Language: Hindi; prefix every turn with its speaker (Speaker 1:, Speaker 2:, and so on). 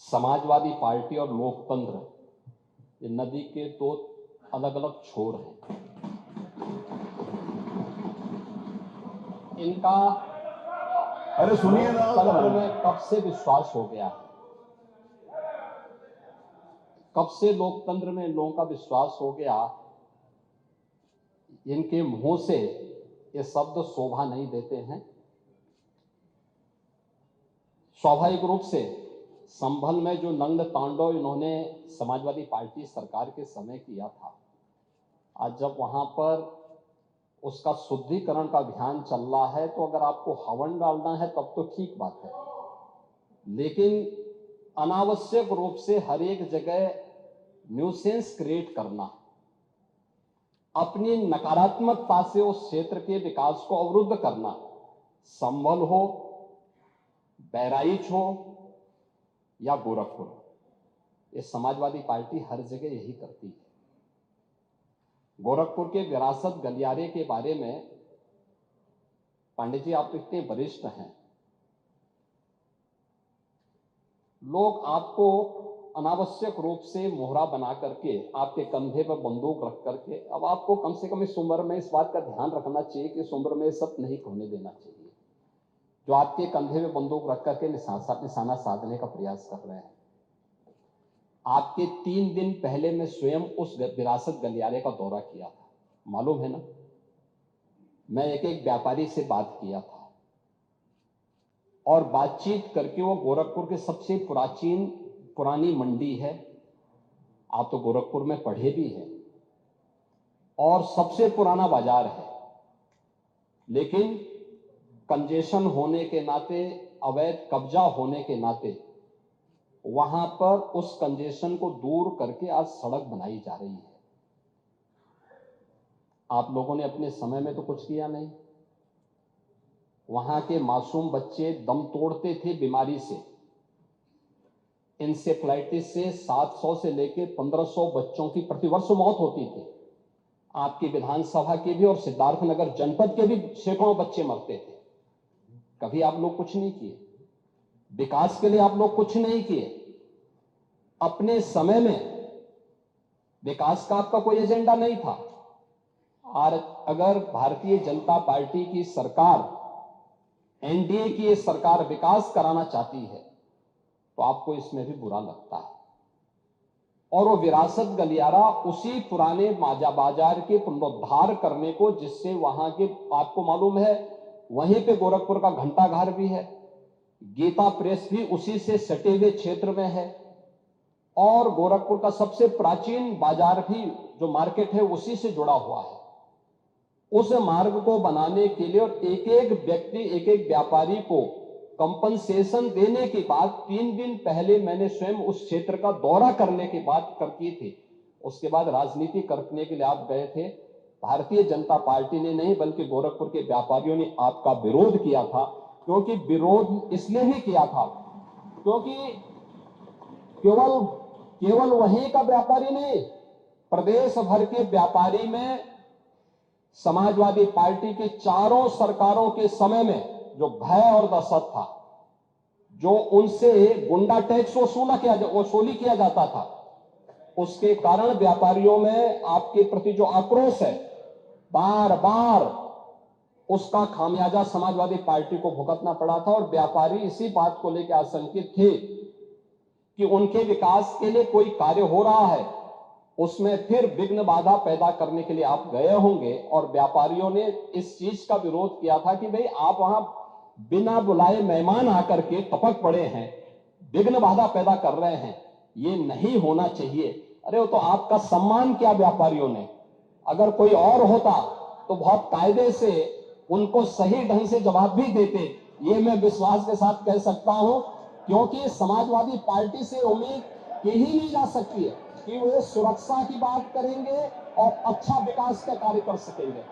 Speaker 1: समाजवादी पार्टी और लोकतंत्र ये नदी के दो अलग अलग छोर हैं। इनका
Speaker 2: अरे सुनिए ना,
Speaker 1: लोकतंत्र में कब से विश्वास हो गया है, कब से लोकतंत्र में लोगों का विश्वास हो गया, इनके मुंह से ये शब्द शोभा नहीं देते हैं। स्वाभाविक रूप से संभल में जो नंग तांडव इन्होंने समाजवादी पार्टी सरकार के समय किया था, आज जब वहां पर उसका शुद्धिकरण का अभियान चल रहा है, तो अगर आपको हवन डालना है तब तो ठीक बात है, लेकिन अनावश्यक रूप से हर एक जगह न्यूसेंस क्रिएट करना, अपनी नकारात्मकता से उस क्षेत्र के विकास को अवरुद्ध करना, संभल हो, बहराइच हो या गोरखपुर, ये समाजवादी पार्टी हर जगह यही करती है। गोरखपुर के विरासत गलियारे के बारे में पांडे जी आप इतने वरिष्ठ हैं, लोग आपको अनावश्यक रूप से मोहरा बना करके आपके कंधे पर बंदूक रख करके, अब आपको कम से कम इस उम्र में इस बात का ध्यान रखना चाहिए कि इस उम्र में सब नहीं होने देना चाहिए, जो आपके कंधे में बंदूक रख करके निशाना साधने का प्रयास कर रहे हैं। आपके 3 दिन पहले मैं स्वयं उस विरासत गलियारे का दौरा किया था, मालूम है ना। मैं एक एक व्यापारी से बात किया था और बातचीत करके, वो गोरखपुर के सबसे पुरानी मंडी है, आप तो गोरखपुर में पढ़े भी हैं, और सबसे पुराना बाजार है, लेकिन कंजेशन होने के नाते, अवैध कब्जा होने के नाते वहां पर उस कंजेशन को दूर करके आज सड़क बनाई जा रही है। आप लोगों ने अपने समय में तो कुछ किया नहीं। वहां के मासूम बच्चे दम तोड़ते थे बीमारी से, इंसेफ्लाइटिस से 700 से लेकर 1500 बच्चों की प्रतिवर्ष मौत होती थी। आपकी विधानसभा के भी और सिद्धार्थनगर जनपद के भी सैकड़ों बच्चे मरते थे। कभी आप लोग कुछ नहीं किए, विकास के लिए आप लोग कुछ नहीं किए। अपने समय में विकास का आपका कोई एजेंडा नहीं था। और अगर भारतीय जनता पार्टी की सरकार, एनडीए की ये सरकार विकास कराना चाहती है, तो आपको इसमें भी बुरा लगता है। और वो विरासत गलियारा उसी पुराने बाजार के पुनरुद्धार करने को, जिससे वहां के, आपको मालूम है, वहीं पे गोरखपुर का घंटाघर भी है, गीता प्रेस भी उसी से सटे हुए क्षेत्र में है, और गोरखपुर का सबसे प्राचीन बाजार भी जो मार्केट है उसी से जुड़ा हुआ है। उस मार्ग को बनाने के लिए और एक एक व्यक्ति, एक एक व्यापारी को कंपनसेशन देने के बाद 3 दिन पहले मैंने स्वयं उस क्षेत्र का दौरा करने की बात की थी। उसके बाद राजनीति करने के लिए आप गए थे। भारतीय जनता पार्टी ने नहीं, बल्कि गोरखपुर के व्यापारियों ने आपका विरोध किया था। क्योंकि विरोध इसलिए भी किया था क्योंकि केवल वहीं का व्यापारी नहीं, प्रदेश भर के व्यापारी में समाजवादी पार्टी की चारों सरकारों के समय में जो भय और दहशत था, जो उनसे गुंडा टैक्स वसूली किया जाता था, उसके कारण व्यापारियों में आपके प्रति जो आक्रोश है, बार बार उसका खामियाजा समाजवादी पार्टी को भुगतना पड़ा था। और व्यापारी इसी बात को लेकर आशंकित थे कि उनके विकास के लिए कोई कार्य हो रहा है, उसमें फिर विघ्न बाधा पैदा करने के लिए आप गए होंगे। और व्यापारियों ने इस चीज का विरोध किया था कि भाई आप वहां बिना बुलाए मेहमान आकर के टपक पड़े हैं, विघ्न बाधा पैदा कर रहे हैं, ये नहीं होना चाहिए। अरे वो तो आपका सम्मान किया व्यापारियों ने। अगर कोई और होता तो बहुत कायदे से उनको सही ढंग से जवाब भी देते, ये मैं विश्वास के साथ कह सकता हूं, क्योंकि समाजवादी पार्टी से उम्मीद की ही नहीं जा सकती है कि वे सुरक्षा की बात करेंगे और अच्छा विकास का कार्य कर सकेंगे।